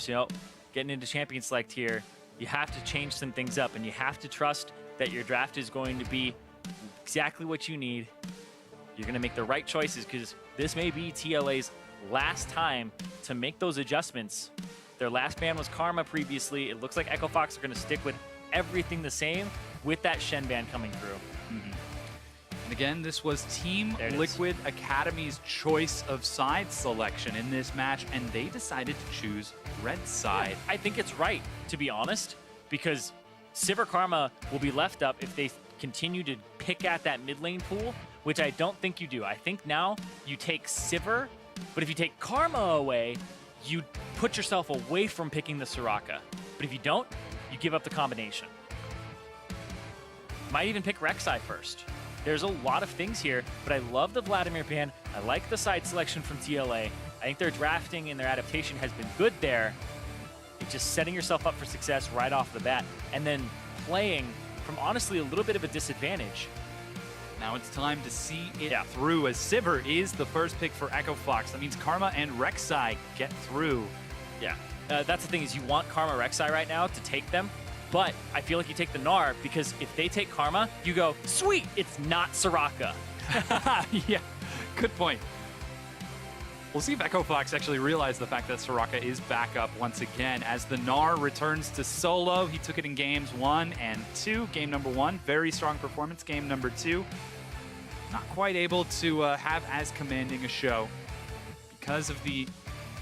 you know, getting into champion select here, you have to change some things up, and you have to trust that your draft is going to be exactly what you need. You're going to make the right choices, because this may be TLA's last time to make those adjustments. Their last ban was Karma previously. It looks like Echo Fox are going to stick with everything the same with that Shen ban coming through. And again, this was Team Liquid Academy's choice of side selection in this match, and they decided to choose red side. Yeah, I think it's right, to be honest, because Sivir Karma will be left up if they continue to pick at that mid lane pool, which I don't think you do. I think now you take Sivir, but if you take Karma away, you put yourself away from picking the Soraka. But if you don't, you give up the combination. Might even pick Rek'Sai first. There's a lot of things here, but I love the Vladimir ban. I like the side selection from TLA. I think their drafting and their adaptation has been good there. It's just setting yourself up for success right off the bat, and then playing from honestly a little bit of a disadvantage. Now it's time to see it through, as Sivir is the first pick for Echo Fox. That means Karma and Rek'Sai get through. Yeah, that's the thing, is you want Karma Rek'Sai right now to take them, but I feel like you take the Gnar, because if they take Karma, you go, sweet, it's not Soraka. Yeah, good point. We'll see if Echo Fox actually realize the fact that Soraka is back up once again, as the Gnar returns to solo. He took it in games 1 and 2. Game number 1, very strong performance. Game number 2, not quite able to have as commanding a show because of the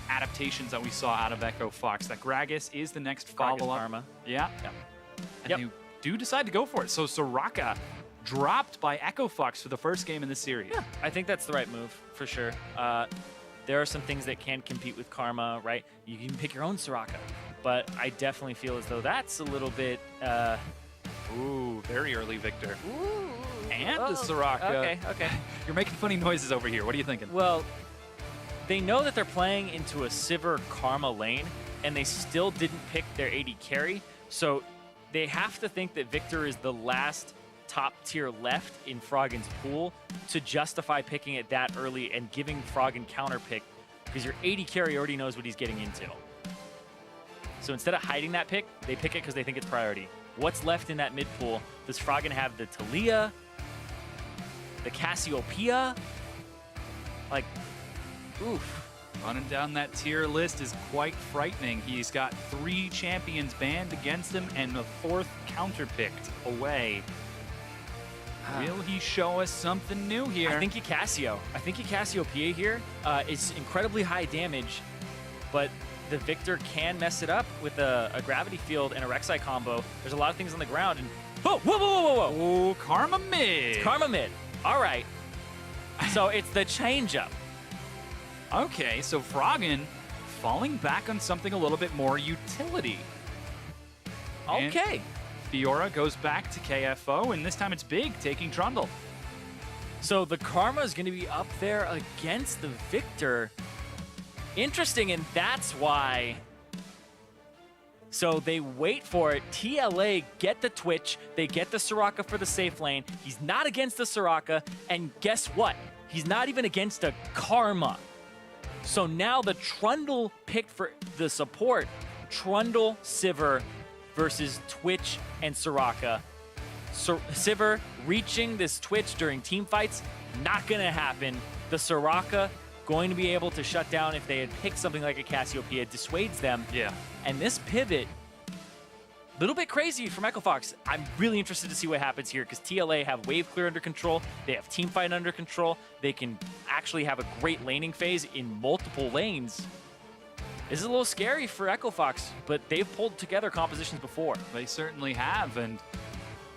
adaptations that we saw out of Echo Fox. That Gragas is the next follow-up. Karma. Yeah. And they do decide to go for it. So Soraka dropped by Echo Fox for the first game in the series. Yeah, I think that's the right move, for sure. There are some things that can compete with Karma, right? You can pick your own Soraka, but I definitely feel as though that's a little bit... Ooh, very early Victor. Ooh. And the Soraka. Okay. You're making funny noises over here. What are you thinking? Well, they know that they're playing into a Sivir Karma lane, and they still didn't pick their AD carry, so they have to think that Victor is the last top tier left in Froggen's pool to justify picking it that early and giving Froggen counter pick, because your AD carry already knows what he's getting into. So instead of hiding that pick, they pick it because they think it's priority. What's left in that mid pool? Does Froggen have the Talia, the Cassiopeia? Like, oof. Running down that tier list is quite frightening. He's got 3 champions banned against him and a 4th counter-picked away. Will he show us something new here? I think you Cassio. I think you Cassiopeia here. It's incredibly high damage, but the Victor can mess it up with a gravity field and a Rek'Sai combo. There's a lot of things on the ground, and whoa. Oh, Karma mid. It's Karma mid. All right. So it's the change-up. Okay, so Froggen falling back on something a little bit more utility. Okay. And Fiora goes back to KFO, and this time it's big, taking Trundle. So the Karma is going to be up there against the Victor. Interesting, and that's why. So they wait for it. TLA get the Twitch. They get the Soraka for the safe lane. He's not against the Soraka, and guess what? He's not even against a Karma. So now the Trundle picked for the support. Trundle, Sivir versus Twitch and Soraka. Sivir reaching this Twitch during team fights, not going to happen. The Soraka going to be able to shut down if they had picked something like a Cassiopeia, dissuades them. Yeah. And this pivot, a little bit crazy from Echo Fox. I'm really interested to see what happens here, because TLA have wave clear under control. They have team fight under control. They can actually have a great laning phase in multiple lanes. This is a little scary for Echo Fox, but they've pulled together compositions before. They certainly have, and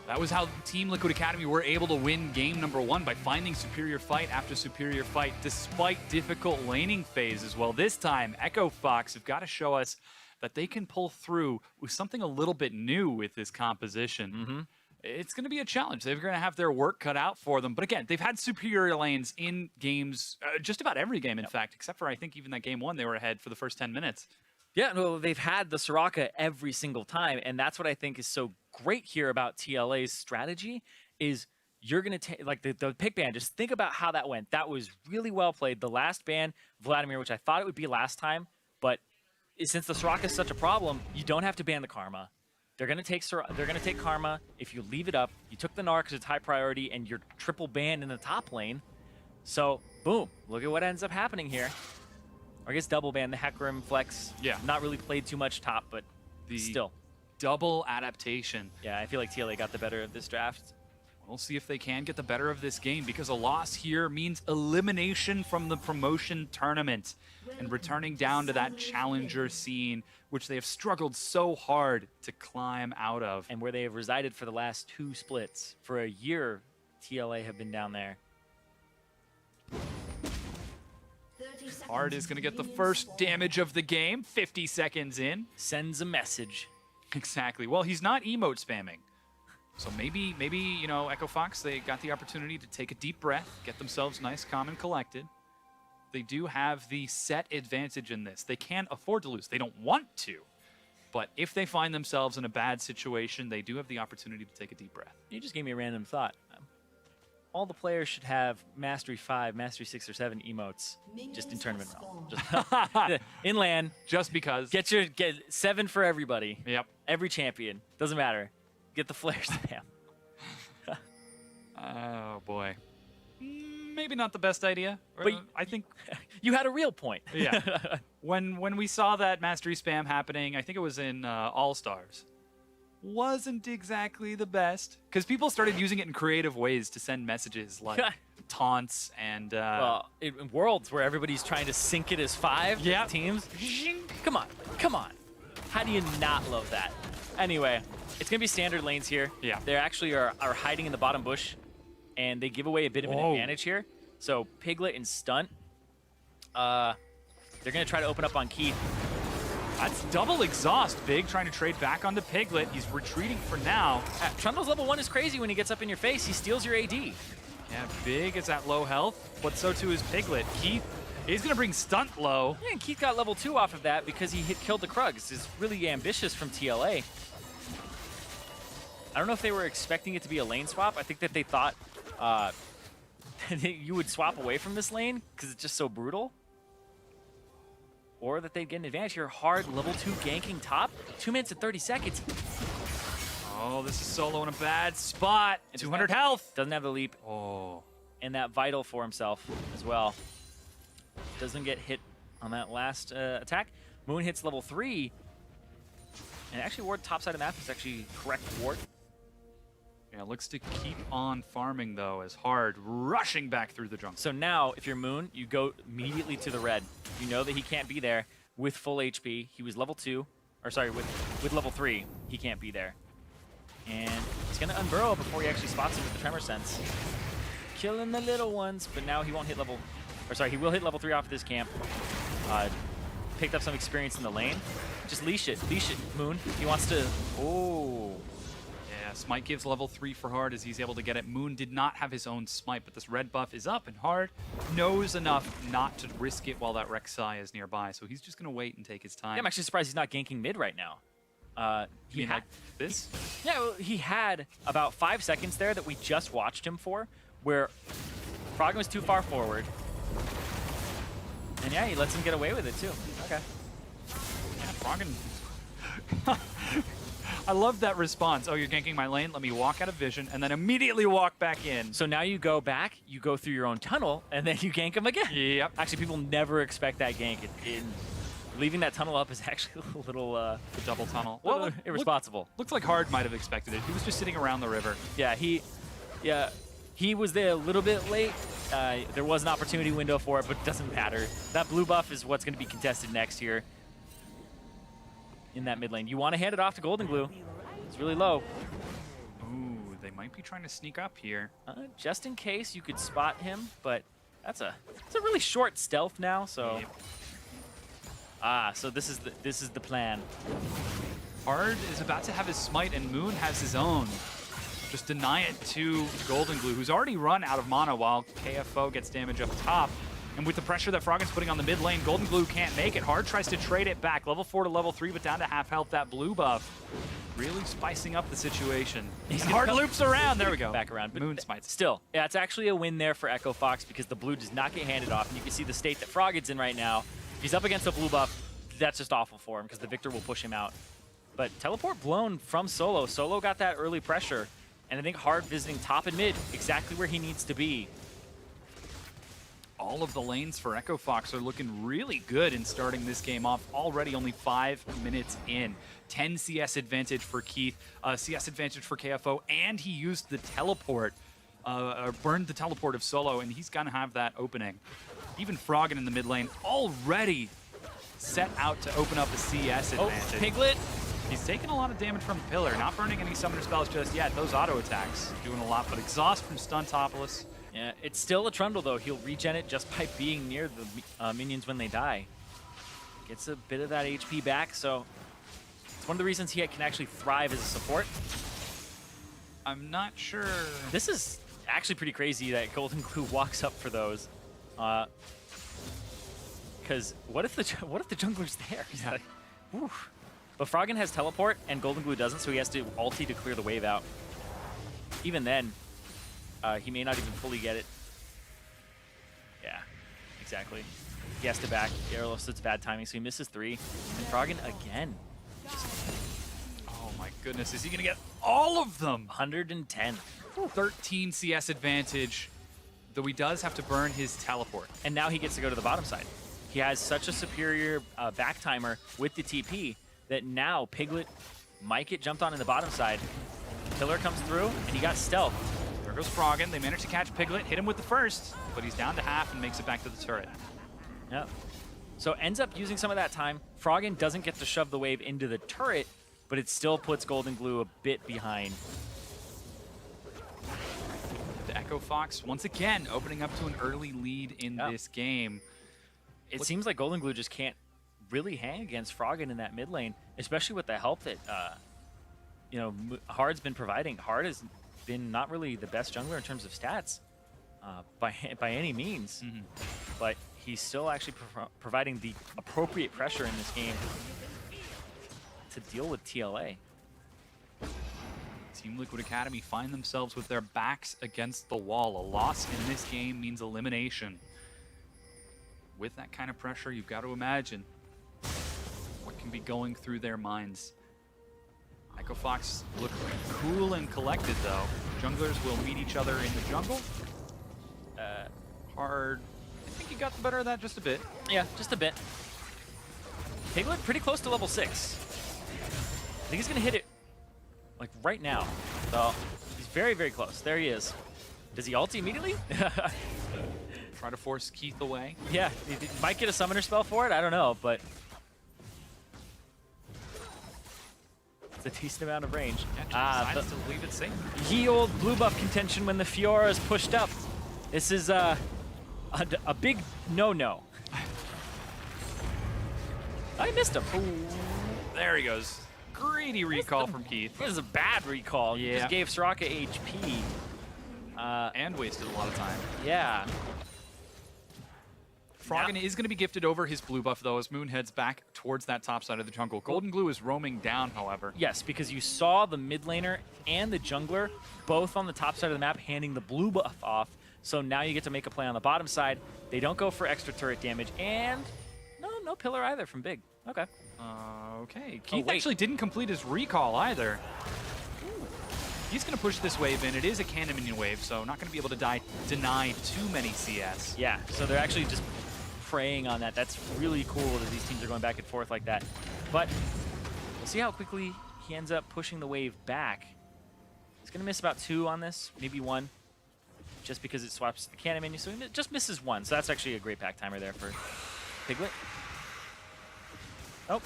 that was how Team Liquid Academy were able to win game number 1, by finding superior fight after superior fight, despite difficult laning phases. Well, this time, Echo Fox have got to show us that they can pull through with something a little bit new with this composition. It's going to be a challenge. They're going to have their work cut out for them. But again, they've had superior lanes in games, just about every game, in fact, except for I think even that game 1, they were ahead for the first 10 minutes. Yeah, no, they've had the Soraka every single time, and that's what I think is so great here about TLA's strategy, is you're going to take, like, the pick ban, just think about how that went. That was really well played. The last ban, Vladimir, which I thought it would be last time, but since the Soraka is such a problem, you don't have to ban the Karma. They're gonna take Karma if you leave it up. You took the Gnar because it's high priority, and you're triple banned in the top lane. So boom, look at what ends up happening here. Or I guess double ban the Hecarim Flex. Yeah. Not really played too much top, but still. Double adaptation. Yeah, I feel like TLA got the better of this draft. We'll see if they can get the better of this game, because a loss here means elimination from the promotion tournament and returning down to that challenger scene, which they have struggled so hard to climb out of. And where they have resided for the last 2 splits. For a year, TLA have been down there. Hard is going to get the first damage of the game, 50 seconds in. Sends a message. Exactly. Well, he's not emote spamming. So maybe, you know, Echo Fox, they got the opportunity to take a deep breath, get themselves nice, calm, and collected. They do have the set advantage in this. They can't afford to lose. They don't want to. But if they find themselves in a bad situation, they do have the opportunity to take a deep breath. You just gave me a random thought. All the players should have Mastery 5, Mastery 6, or 7 emotes just in tournament realm. Just in LAN. Just because. Get 7 for everybody. Yep. Every champion. Doesn't matter. Get the flare spam. Oh, boy. Maybe not the best idea. But I think you had a real point. Yeah. When we saw that mastery spam happening, I think it was in All-Stars, wasn't exactly the best, because people started using it in creative ways to send messages like taunts and well, in Worlds where everybody's trying to sync it as 5 teams. Come on. How do you not love that? Anyway, it's gonna be standard lanes here. Yeah. They actually are hiding in the bottom bush, and they give away a bit of an advantage here. So Piglet and Stunt, they're gonna try to open up on Keith. That's double exhaust, Big, trying to trade back onto Piglet. He's retreating for now. Trundle's level 1 is crazy when he gets up in your face. He steals your AD. Yeah, Big is at low health, but so too is Piglet. Keith, he's going to bring Stunt low. Yeah, and Keith got level 2 off of that because he killed the Krugs. It's really ambitious from TLA. I don't know if they were expecting it to be a lane swap. I think that they thought you would swap away from this lane because it's just so brutal. Or that they'd get an advantage here. Hard level 2 ganking top. 2 minutes and 30 seconds. Oh, this is Solo in a bad spot. 200 health. Doesn't have the leap. Oh. And that vital for himself as well. Doesn't get hit on that last attack. Moon hits level 3. And actually ward top side of the map is actually correct ward. Yeah, looks to keep on farming though, as Hard rushing back through the jungle. So now, if you're Moon, you go immediately to the red. You know that he can't be there with full HP. He was level 2, or sorry, with level 3, he can't be there. And he's gonna unburrow before he actually spots him with the Tremor Sense. Killing the little ones, but now he won't hit level, or sorry, he will hit level 3 off of this camp. Picked up some experience in the lane. Just leash it, Moon. He wants to, oh. Yeah, Smite gives level 3 for Hard as he's able to get it. Moon did not have his own Smite, but this red buff is up, and Hard knows enough not to risk it while that Rek'Sai is nearby, so he's just going to wait and take his time. Yeah, I'm actually surprised he's not ganking mid right now. He had like this? Yeah, well, he had about 5 seconds there that we just watched him for, where Froggen was too far forward. And yeah, he lets him get away with it too. Okay. Yeah, Froggen... I love that response. Oh, you're ganking my lane? Let me walk out of vision and then immediately walk back in. So now you go back, you go through your own tunnel, and then you gank him again. Yep. Actually, people never expect that gank. Leaving that tunnel up is actually a little... the double tunnel. Well, irresponsible. Looks like Hard might have expected it. He was just sitting around the river. Yeah, he was there a little bit late. There was an opportunity window for it, but it doesn't matter. That blue buff is what's going to be contested next here in that mid lane. You want to hand it off to Golden Glue. It's really low. Ooh, they might be trying to sneak up here. Just in case you could spot him, but it's a really short stealth now, so... Yep. So this is the plan. Hard is about to have his Smite, and Moon has his own. Just deny it to Golden Glue, who's already run out of mana while KFO gets damage up top. And with the pressure that Froggen's putting on the mid lane, Golden Glue can't make it. Hard tries to trade it back. Level 4 to level 3, but down to half health. That blue buff really spicing up the situation. And Hard loops around. There we go. Back around. But Moon smites. Still, yeah, it's actually a win there for Echo Fox because the blue does not get handed off. And you can see the state that Froggen's in right now. If he's up against the blue buff, that's just awful for him because the Victor will push him out. But teleport blown from Solo. Solo got that early pressure, and I think Hard visiting top and mid, exactly where he needs to be. All of the lanes for Echo Fox are looking really good in starting this game off. Already only 5 minutes in. 10 CS advantage for Keith, CS advantage for KFO, and he used the teleport, burned the teleport of Solo, and he's gonna have that opening. Even Froggen in the mid lane already set out to open up a CS advantage. Oh, Piglet! He's taking a lot of damage from the pillar, not burning any summoner spells just yet. Those auto attacks doing a lot, but exhaust from Stuntopolis. Yeah, it's still a Trundle though. He'll regen it just by being near the minions when they die. Gets a bit of that HP back, so it's one of the reasons he can actually thrive as a support. I'm not sure. This is actually pretty crazy that Golden Glue walks up for those. Because what if the jungler's there? He's like, whew. But Froggen has teleport and Golden Glue doesn't, so he has to ulti to clear the wave out. Even then, he may not even fully get it. Yeah, exactly. He has to back. Gyarados, it's bad timing, so he misses 3. And Froggen again. Oh my goodness, is he gonna get all of them? 110. 13 CS advantage, though he does have to burn his teleport. And now he gets to go to the bottom side. He has such a superior back timer with the TP that now Piglet might get jumped on in the bottom side. Killer comes through, and he got stealth. There goes Froggen. They managed to catch Piglet, hit him with the first, but he's down to half and makes it back to the turret. Yep. So ends up using some of that time. Froggen doesn't get to shove the wave into the turret, but it still puts Golden Glue a bit behind. The Echo Fox, once again, opening up to an early lead in this game. It seems like Golden Glue just can't really hang against Froggen in that mid lane, especially with the help that Hard's been providing. Hard has been not really the best jungler in terms of stats by any means, but he's still actually providing the appropriate pressure in this game to deal with TLA. Team Liquid Academy find themselves with their backs against the wall. A loss in this game means elimination. With that kind of pressure, you've got to imagine what can be going through their minds. Echo Fox look cool and collected, though. Junglers will meet each other in the jungle. Hard. I think he got the better of that just a bit. Yeah, just a bit. Piglet pretty close to level 6. I think he's going to hit it like right now. So he's very, very close. There he is. Does he ulti immediately? Try to force Keith away. Yeah, he might get a summoner spell for it. I don't know, but it's a decent amount of range. Yeah, decides to leave it safe. Ye old blue buff contention when the Fiora is pushed up. This is a big no-no. I missed him. Ooh, there he goes. Greedy recall from Keith. This is a bad recall. Yeah. He just gave Soraka HP. And wasted a lot of time. Yeah. Froggen is going to be gifted over his blue buff, though, as Moon heads back towards that top side of the jungle. Golden Glue is roaming down, however. Yes, because you saw the mid laner and the jungler both on the top side of the map handing the blue buff off. So now you get to make a play on the bottom side. They don't go for extra turret damage, and no pillar either from Big. Okay. Okay. Keith actually didn't complete his recall either. He's going to push this wave in. It is a cannon minion wave, so not going to be able to deny too many CS. Yeah, so they're actually just preying on that. That's really cool that these teams are going back and forth like that. But we'll see how quickly he ends up pushing the wave back. He's going to miss about 2 on this, maybe 1, just because it swaps the cannon menu. So he just misses 1. So that's actually a great back timer there for Piglet. Oh.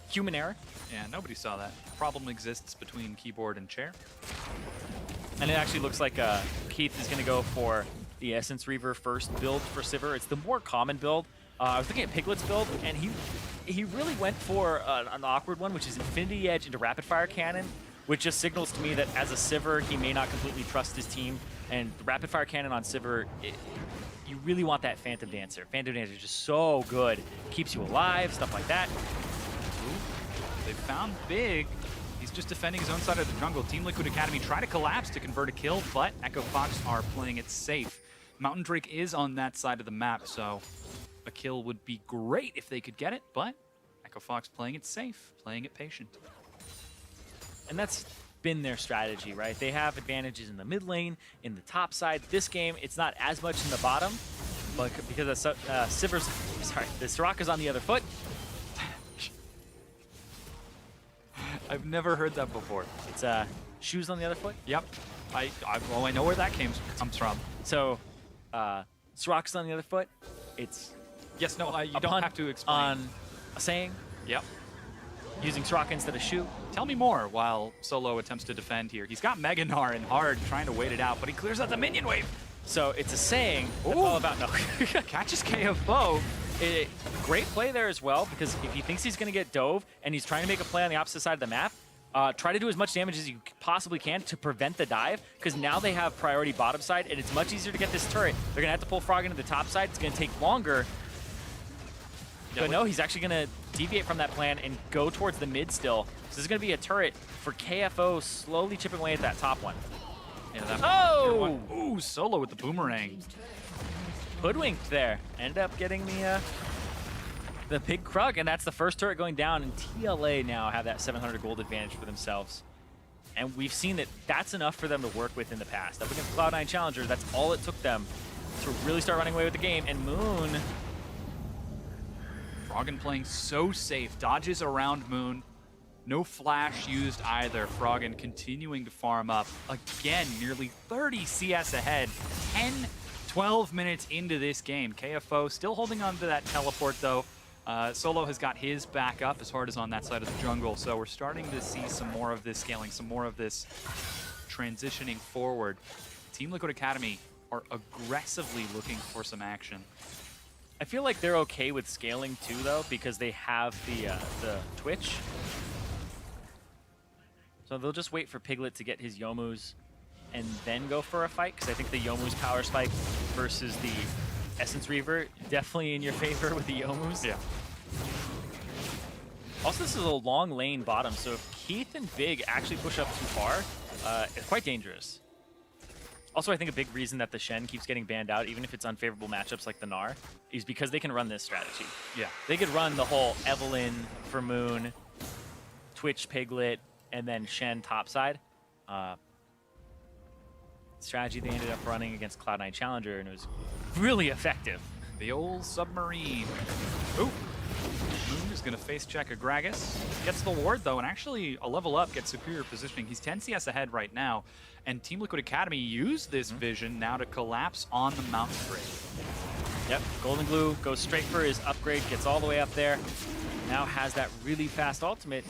Human error. Yeah, nobody saw that. Problem exists between keyboard and chair. And it actually looks like Keith is going to go for the Essence Reaver first build for Sivir. It's the more common build. I was looking at Piglet's build, and he really went for an awkward one, which is Infinity Edge into Rapid Fire Cannon, which just signals to me that as a Sivir, he may not completely trust his team. And the Rapid Fire Cannon on Sivir, you really want that Phantom Dancer. Phantom Dancer is just so good. Keeps you alive, stuff like that. They found Big. He's just defending his own side of the jungle. Team Liquid Academy try to collapse to convert a kill, but Echo Fox are playing it safe. Mountain Drake is on that side of the map, so A kill would be great if they could get it, but Echo Fox playing it safe, playing it patient. And that's been their strategy, right? They have advantages in the mid lane, in the top side. This game, it's not as much in the bottom, but because the Soraka's on the other foot. I've never heard that before. It's shoes on the other foot. Yep. Well, I know where that comes from. So, Soraka's on the other foot. It's yes, no, you a don't pun have to explain. on a saying. Yep. Using Soraka instead of shoe. Tell me more while Solo attempts to defend here. He's got Mega Gnar in hard, trying to wait it out, but he clears out the minion wave. So it's a saying that's all about no. Catches KFO. Great play there as well, because if he thinks he's going to get dove and he's trying to make a play on the opposite side of the map, try to do as much damage as you possibly can to prevent the dive, because now they have priority bottom side, and it's much easier to get this turret. They're going to have to pull Frog into the top side. It's going to take longer. But no, he's actually going to deviate from that plan and go towards the mid still. So this is going to be a turret for KFO slowly chipping away at that top one. Yeah, that Oh! Ooh, Solo with the boomerang. Hoodwinked there. Ended up getting the big Krug, and that's the first turret going down, and TLA now have that 700 gold advantage for themselves. And we've seen that that's enough for them to work with in the past. Up against Cloud9 Challenger, that's all it took them to really start running away with the game, and Moon... Froggen playing so safe, dodges around Moon. No flash used either. Froggen continuing to farm up. Again, nearly 30 CS ahead. 10, 12 minutes into this game. KFO still holding on to that teleport though. Solo has got his back up as hard as on that side of the jungle. So we're starting to see some more of this scaling, some more of this transitioning forward. Team Liquid Academy are aggressively looking for some action. I feel like they're okay with scaling too, though, because they have the Twitch. So they'll just wait for Piglet to get his Youmu's and then go for a fight, because I think the Youmu's power spike versus the Essence Reaver definitely in your favor with the Youmu's. Yeah. Also, this is a long lane bottom, so if Keith and Big actually push up too far, it's quite dangerous. Also, I think a big reason that the Shen keeps getting banned out, even if it's unfavorable matchups like the Gnar, is because they can run this strategy. Yeah. They could run the whole Evelynn for Moon, Twitch Piglet, and then Shen topside. Strategy they ended up running against Cloud9 Challenger, and it was really effective. The old submarine. Ooh. Moon is going to face check Agragas. Gets the ward though, and actually a level up, gets superior positioning. He's 10 CS ahead right now, and Team Liquid Academy used this vision now to collapse on the mountain grade. Yep, Golden Glue goes straight for his upgrade, gets all the way up there. Now has that really fast ultimate,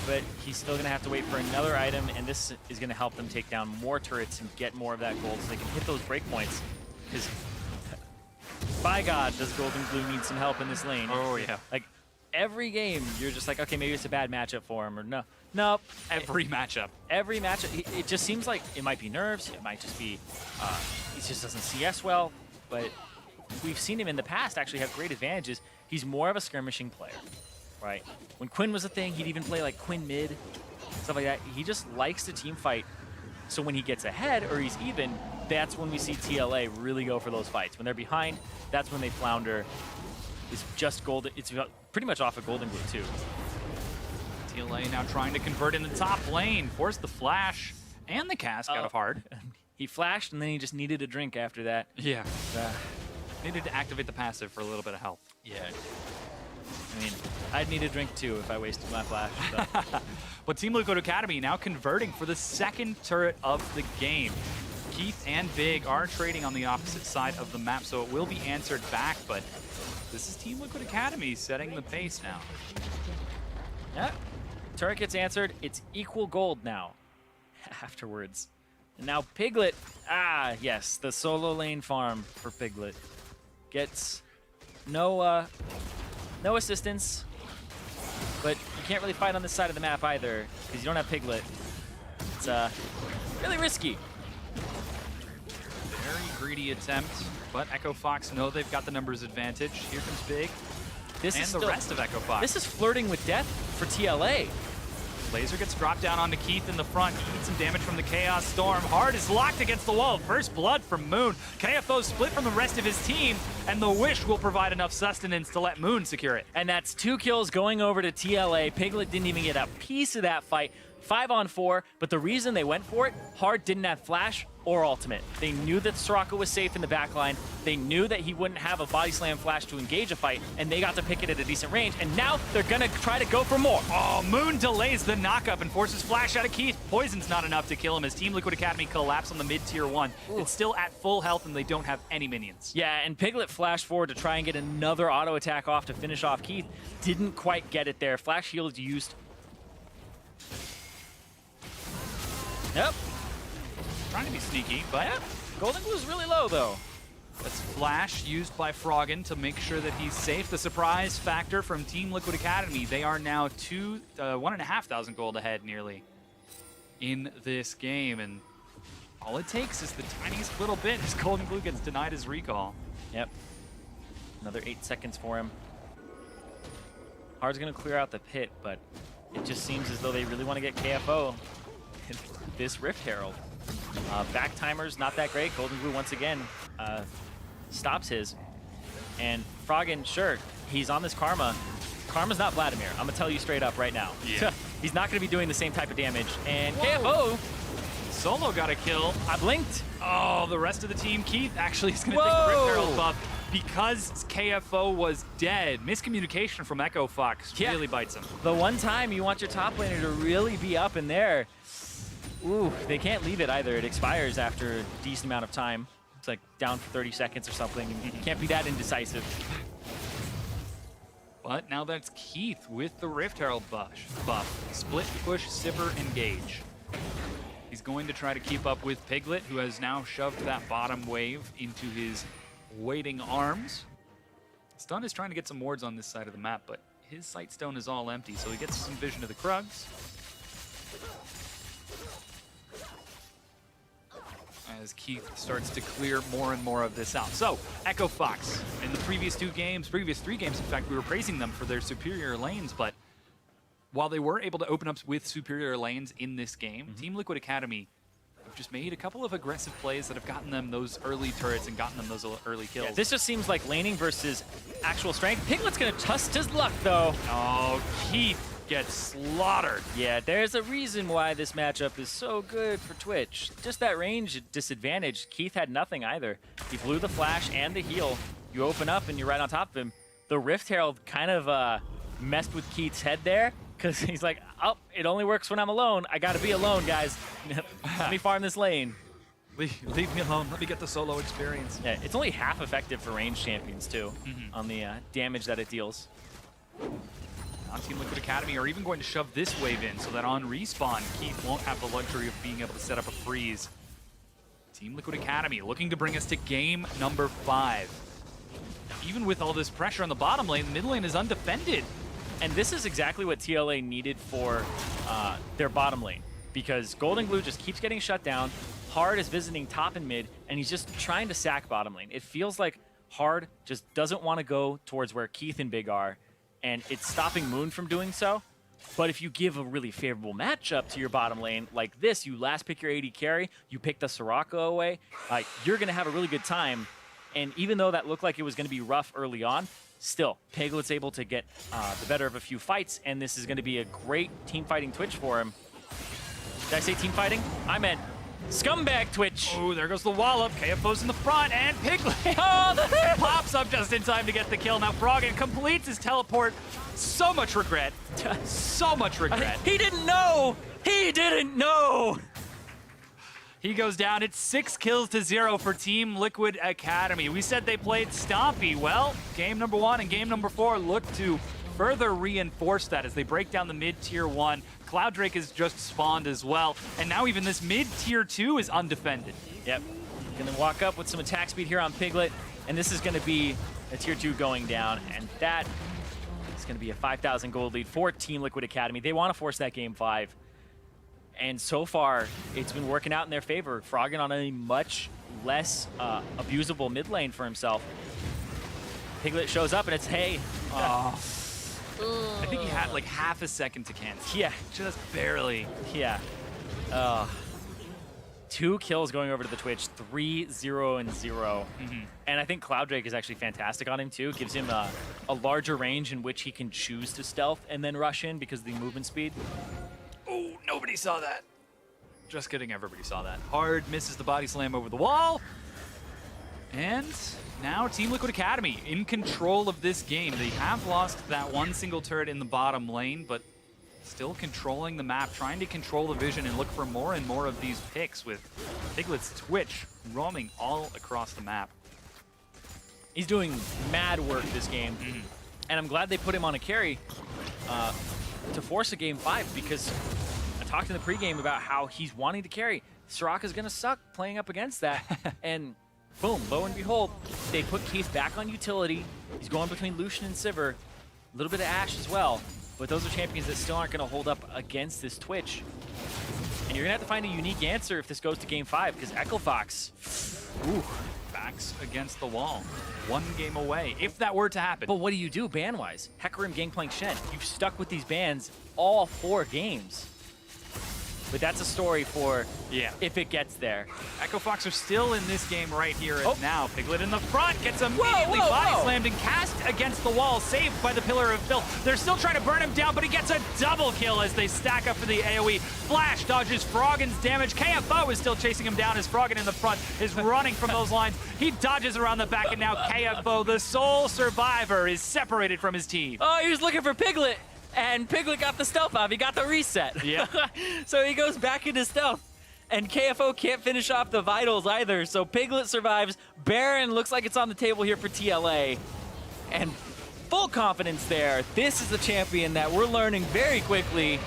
but he's still going to have to wait for another item, and this is going to help them take down more turrets and get more of that gold so they can hit those breakpoints. Because, by God, does Golden Glue need some help in this lane? Oh, yeah. Like, every game, you're just like, okay, maybe it's a bad matchup for him, or no. Nope. Every matchup. Every matchup. It just seems like it might be nerves, it might just be he just doesn't CS well, but we've seen him in the past actually have great advantages. He's more of a skirmishing player, right? When Quinn was a thing, he'd even play like Quinn mid, stuff like that. He just likes to team fight, so when he gets ahead or he's even, that's when we see TLA really go for those fights. When they're behind, that's when they flounder. It's just golden. It's pretty much off of Golden Glue too. TLA now trying to convert in the top lane, force the flash and the cast out of hard. He flashed and then he just needed a drink after that. Yeah. Needed to activate the passive for a little bit of health. Yeah. I mean, I'd need a drink too if I wasted my flash. So. But Team Liquid Academy now converting for the second turret of the game. Keith and Big are trading on the opposite side of the map, so it will be answered back, but this is Team Liquid Academy setting the pace now. Yeah. Turret gets answered. It's equal gold now afterwards. And now Piglet, yes, the solo lane farm for Piglet. Gets no assistance, but you can't really fight on this side of the map either because you don't have Piglet. It's really risky. Very greedy attempt, but Echo Fox know they've got the numbers advantage. Here comes Big, the rest of Echo Fox. This is flirting with death for TLA. Laser gets dropped down onto Keith in the front. He eats some damage from the Chaos Storm. Hard is locked against the wall. First blood from Moon. KFO split from the rest of his team, and the Wish will provide enough sustenance to let Moon secure it. And that's 2 kills going over to TLA. Piglet didn't even get a piece of that fight. 5 on 4, but the reason they went for it, Hard didn't have flash or ultimate. They knew that Soraka was safe in the backline. They knew that he wouldn't have a body slam flash to engage a fight, and they got to pick it at a decent range, and now they're gonna try to go for more. Oh, Moon delays the knockup and forces flash out of Keith. Poison's not enough to kill him as Team Liquid Academy collapse on the mid-tier 1. Ooh. It's still at full health, and they don't have any minions. Yeah, and Piglet flashed forward to try and get another auto attack off to finish off Keith. Didn't quite get it there. Flash heal is used. Yep. Trying to be sneaky, but yeah. Golden Glue's really low, though. That's flash used by Froggen to make sure that he's safe. The surprise factor from Team Liquid Academy. They are now 1,500 gold ahead nearly in this game. And all it takes is the tiniest little bit as Golden Glue gets denied his recall. Yep. Another 8 seconds for him. Hard's going to clear out the pit, but it just seems as though they really want to get KFO. This Rift Herald. Back timer's not that great. Golden Glue once again stops his. And Froggen, sure, he's on this Karma. Karma's not Vladimir. I'm going to tell you straight up right now. Yeah. He's not going to be doing the same type of damage. And whoa. KFO. Solo got a kill. I blinked. Oh, the rest of the team. Keith actually is going to take the Rift Herald buff because KFO was dead. Miscommunication from Echo Fox really bites him. The one time you want your top laner to really be up in there. Ooh, they can't leave it either. It expires after a decent amount of time. It's like down for 30 seconds or something. You can't be that indecisive. But now that's Keith with the Rift Herald buff. Split, push, sipper, engage. He's going to try to keep up with Piglet, who has now shoved that bottom wave into his waiting arms. Stun is trying to get some wards on this side of the map, but his sight stone is all empty, so he gets some vision of the Krugs. As Keith starts to clear more and more of this out. So, Echo Fox, in the previous 3 games, in fact, we were praising them for their superior lanes, but while they were able to open up with superior lanes in this game, Team Liquid Academy have just made a couple of aggressive plays that have gotten them those early turrets and gotten them those early kills. Yeah, this just seems like laning versus actual strength. Piglet's gonna test his luck, though. Oh, Keith gets slaughtered. Yeah, there's a reason why this matchup is so good for Twitch. Just that range disadvantage. Keith had nothing either. He blew the flash and the heal. You open up and you're right on top of him. The Rift Herald kind of messed with Keith's head there because he's like, oh, it only works when I'm alone. I gotta be alone, guys. Let me farm this lane. Leave me alone. Let me get the solo experience. Yeah, it's only half effective for ranged champions too, on the damage that it deals. Now Team Liquid Academy are even going to shove this wave in so that on respawn, Keith won't have the luxury of being able to set up a freeze. Team Liquid Academy looking to bring us to game number 5. Even with all this pressure on the bottom lane, the mid lane is undefended. And this is exactly what TLA needed for their bottom lane, because Golden Glue just keeps getting shut down. Hard is visiting top and mid, and he's just trying to sack bottom lane. It feels like Hard just doesn't want to go towards where Keith and Big are, and it's stopping Moon from doing so. But if you give a really favorable matchup to your bottom lane like this, you last pick your AD carry, you pick the Soraka away, you're going to have a really good time. And even though that looked like it was going to be rough early on, still, Piglet's able to get the better of a few fights, and this is going to be a great team fighting Twitch for him. Did I say team fighting? I meant scumbag Twitch. Oh, there goes the wallop. KFO's in the front, and Piglet pops up just in time to get the kill. Now Froggen completes his teleport. So much regret. So much regret. He didn't know. He didn't know. He goes down. It's 6 kills to 0 for Team Liquid Academy. We said they played stompy. Well, game number 1 and game number 4 look to further reinforce that as they break down the mid-tier 1. Cloud Drake has just spawned as well. And now even this mid-tier 2 is undefended. Yep. Gonna walk up with some attack speed here on Piglet. And this is gonna be a tier 2 going down. And that is gonna be a 5,000 gold lead for Team Liquid Academy. They wanna force that game 5. And so far, it's been working out in their favor. Froggen on a much less abusable mid lane for himself. Piglet shows up and it's, hey. I think he had like half a second to cancel. Yeah. Just barely. Yeah. 2 kills going over to the Twitch, 3-0 and 0. And I think Cloud Drake is actually fantastic on him too. Gives him a larger range in which he can choose to stealth and then rush in because of the movement speed. Oh, nobody saw that. Just kidding, everybody saw that. Hard misses the body slam over the wall. And now Team Liquid Academy in control of this game. They have lost that one single turret in the bottom lane, but still controlling the map, trying to control the vision and look for more and more of these picks with Piglet's Twitch roaming all across the map. He's doing mad work this game, and I'm glad they put him on a carry to force a game 5 because I talked in the pregame about how he's wanting to carry. Soraka's gonna suck playing up against that, and boom, lo and behold, they put Keith back on utility. He's going between Lucian and Sivir, a little bit of Ashe as well. But those are champions that still aren't going to hold up against this Twitch. And you're going to have to find a unique answer if this goes to game 5, because Echo Fox, backs against the wall. 1 game away, if that were to happen. But what do you do ban-wise? Hecarim, Gangplank, Shen. You've stuck with these bans all 4 games. But that's a story for if it gets there. Echo Fox are still in this game right here and now. Piglet in the front gets immediately body slammed and cast against the wall, saved by the Pillar of Filth. They're still trying to burn him down, but he gets a double kill as they stack up for the AoE. Flash dodges Froggen's damage. KFO is still chasing him down as Froggen in the front is running from those lines. He dodges around the back, and now KFO, the sole survivor, is separated from his team. Oh, he was looking for Piglet. And Piglet got the stealth off. He got the reset. Yeah. So he goes back into stealth. And KFO can't finish off the vitals either. So Piglet survives. Baron looks like it's on the table here for TLA. And full confidence there. This is a champion that we're learning very quickly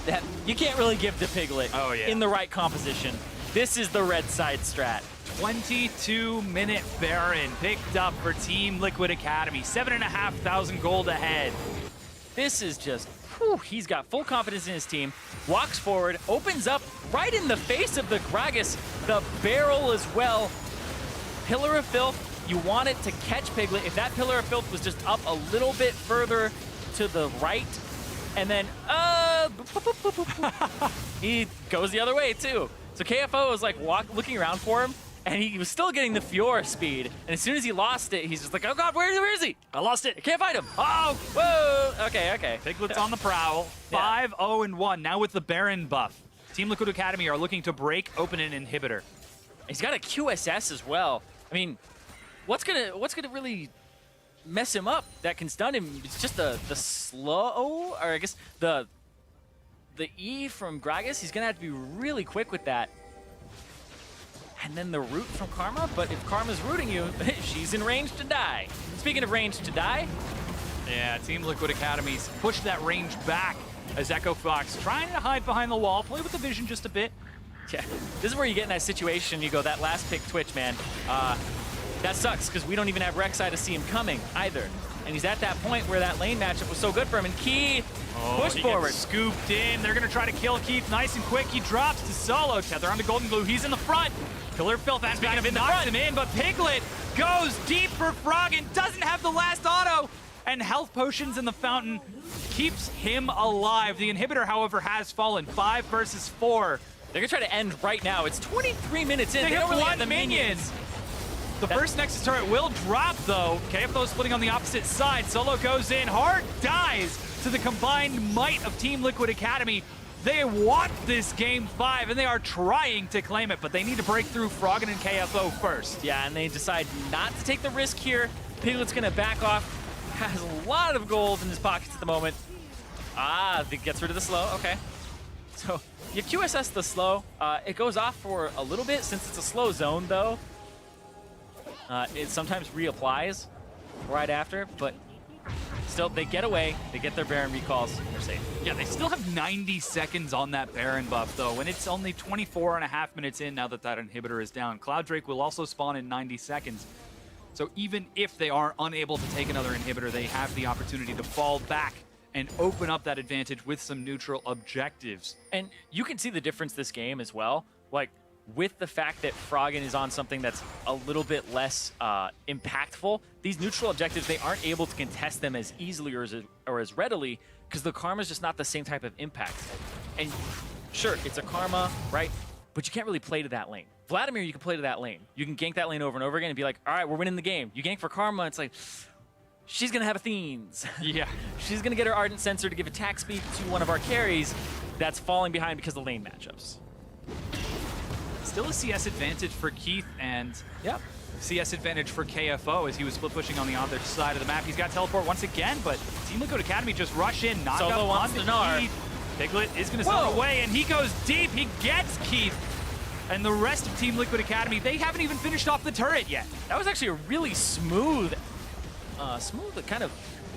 that you can't really give to Piglet in the right composition. This is the red side strat. 22-minute Baron picked up for Team Liquid Academy. 7,500 gold ahead. This is just, he's got full confidence in his team, walks forward, opens up right in the face of the Gragas, the barrel as well. Pillar of Filth, you want it to catch Piglet. If that Pillar of Filth was just up a little bit further to the right, and then, he goes the other way too. So KFO was like looking around for him, and he was still getting the Fiora speed. And as soon as he lost it, he's just like, oh God, where is he? I lost it. I can't find him. Oh, whoa. Okay. Piglet's on the prowl. 5-0-1 now with the Baron buff. Team Liquid Academy are looking to break open an inhibitor. He's got a QSS as well. I mean, what's gonna really mess him up that can stun him? It's just the slow, or I guess the E from Gragas. He's gonna have to be really quick with that. And then the root from Karma, but if Karma's rooting you, she's in range to die. Speaking of range to die. Yeah, Team Liquid Academy's pushed that range back as Echo Fox trying to hide behind the wall, play with the vision just a bit. Yeah, this is where you get in that situation, you go, that last pick Twitch, man. That sucks, because we don't even have Rek'Sai to see him coming either. And he's at that point where that lane matchup was so good for him, and Key pushed forward. Scooped in, they're gonna try to kill Keith nice and quick. He drops to solo, Tether onto Golden Glue, he's in the front. Pillar Filth has knocked him in, but Piglet goes deep for Froggen, doesn't have the last auto, and health potions in the fountain keeps him alive. The inhibitor, however, has fallen. 5 versus 4. They're gonna try to end right now. It's 23 minutes in. They don't have really one have the minions. The first Nexus turret will drop, though. KFO splitting on the opposite side. Solo goes in. Hard dies to the combined might of Team Liquid Academy. They want this game 5, and they are trying to claim it, but they need to break through Froggen and KFO first. Yeah, and they decide not to take the risk here. Piglet's gonna back off. Has a lot of gold in his pockets at the moment. It gets rid of the slow. Okay. So you QSS the slow. It goes off for a little bit since it's a slow zone, though. It sometimes reapplies right after, but still, they get away. They get their Baron recalls. They're safe. Yeah, they still have 90 seconds on that Baron buff, though, and it's only 24.5 minutes in now that that inhibitor is down. Cloud Drake will also spawn in 90 seconds. So even if they are unable to take another inhibitor, they have the opportunity to fall back and open up that advantage with some neutral objectives. And you can see the difference this game as well. Like, with the fact that Froggen is on something that's a little bit less impactful, these neutral objectives, they aren't able to contest them as easily or as readily because the Karma's just not the same type of impact. And sure, it's a Karma, right? but you can't really play to that lane. Vladimir, you can play to that lane. You can gank that lane over and over again and be like, all right, we're winning the game. You gank for Karma, it's like, she's going to have Athenes. Yeah. She's going to get her Ardent Sensor to give attack speed to one of our carries that's falling behind because of the lane matchups. Still a CS advantage for Keith, and Yep. CS advantage for KFO as he was split pushing on the other side of the map. He's got teleport once again, but Team Liquid Academy just rush in, knock Solo up wants onto the Gnar. Keith. Piglet is going to send him away, and he goes deep. He gets Keith. And the rest of Team Liquid Academy, they haven't even finished off the turret yet. That was actually a really smooth kind of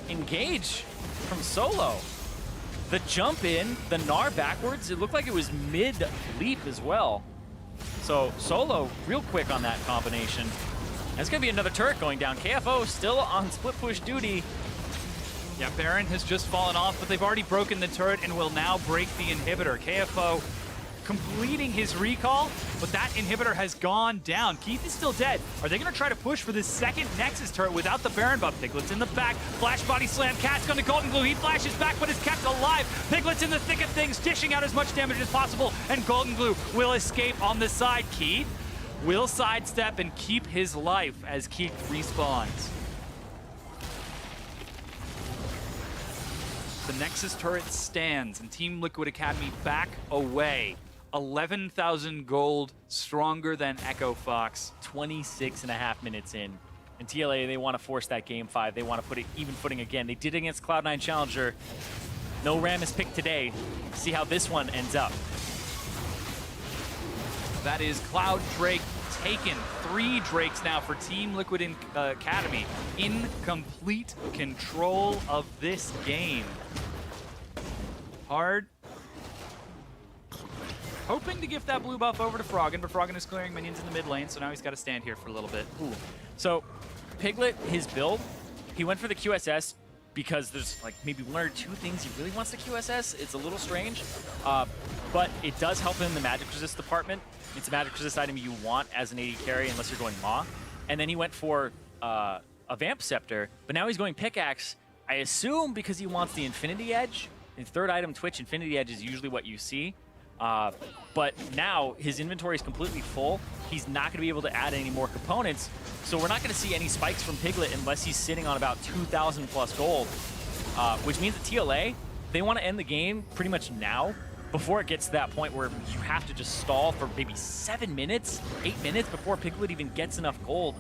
engage from Solo. The jump in, the Gnar backwards, it looked like it was mid-leap as well. So Solo real quick on that combination. That's going to be another turret going down. KFO still on split push duty. Yeah, Baron has just fallen off, but they've already broken the turret and will now break the inhibitor. KFO completing his recall, but that inhibitor has gone down. Keith is still dead. Are they going to try to push for this second Nexus turret without the Baron buff? Piglet's in the back. Flash body slam. Cat's going to Golden Glue. He flashes back, but is kept alive. Piglet's in the thick of things, dishing out as much damage as possible, and Golden Glue will escape on the side. Keith will sidestep and keep his life as Keith respawns. The Nexus turret stands, and Team Liquid Academy back away. 11,000 gold, stronger than Echo Fox. 26.5 minutes in. And TLA, they want to force that game 5. They want to put it even footing again. They did it against Cloud9 Challenger. No Ram is picked today. See how this one ends up. That is Cloud Drake taken. 3 Drakes now for Team Liquid Academy in complete control of this game. Hard. Hoping to gift that blue buff over to Froggen, but Froggen is clearing minions in the mid lane, so now he's got to stand here for a little bit. Ooh. So Piglet, his build, he went for the QSS because there's like maybe 1 or 2 things he really wants to QSS. It's a little strange, but it does help him in the magic resist department. It's a magic resist item you want as an AD carry unless you're going Maw. And then he went for a Vamp Scepter, but now he's going Pickaxe, I assume because he wants the Infinity Edge. His third item, Twitch, Infinity Edge is usually what you see. But now his inventory is completely full. He's not going to be able to add any more components. So we're not going to see any spikes from Piglet unless he's sitting on about 2,000 plus gold, which means that TLA, they want to end the game pretty much now before it gets to that point where you have to just stall for maybe 7 minutes, 8 minutes before Piglet even gets enough gold.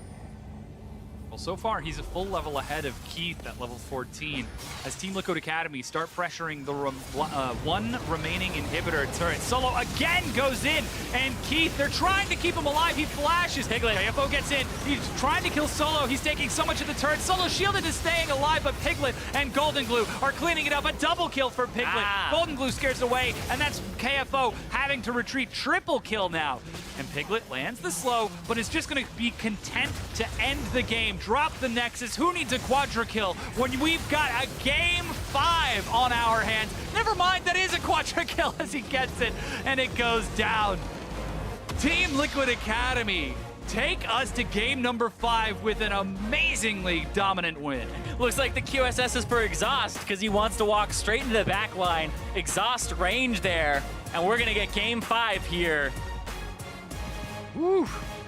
Well, so far, he's a full level ahead of Keith at level 14. As Team Liquid Academy start pressuring the one remaining inhibitor turret. Solo again goes in, and Keith, they're trying to keep him alive. He flashes. Piglet. KFO gets in. He's trying to kill Solo. He's taking so much of the turret. Solo shielded is staying alive, but Piglet and Golden Glue are cleaning it up. A double kill for Piglet. Golden Glue scares away, and that's KFO having to retreat. Triple kill now. And Piglet lands the slow, but is just going to be content to end the game. Drop the Nexus. Who needs a quadra kill when we've got a game 5 on our hands? Never mind, that is a quadra kill as he gets it, and it goes down. Team Liquid Academy take us to game number 5 with an amazingly dominant win. Looks like the QSS is for Exhaust because he wants to walk straight into the back line. Exhaust range there, and we're going to get game 5 here. Woo.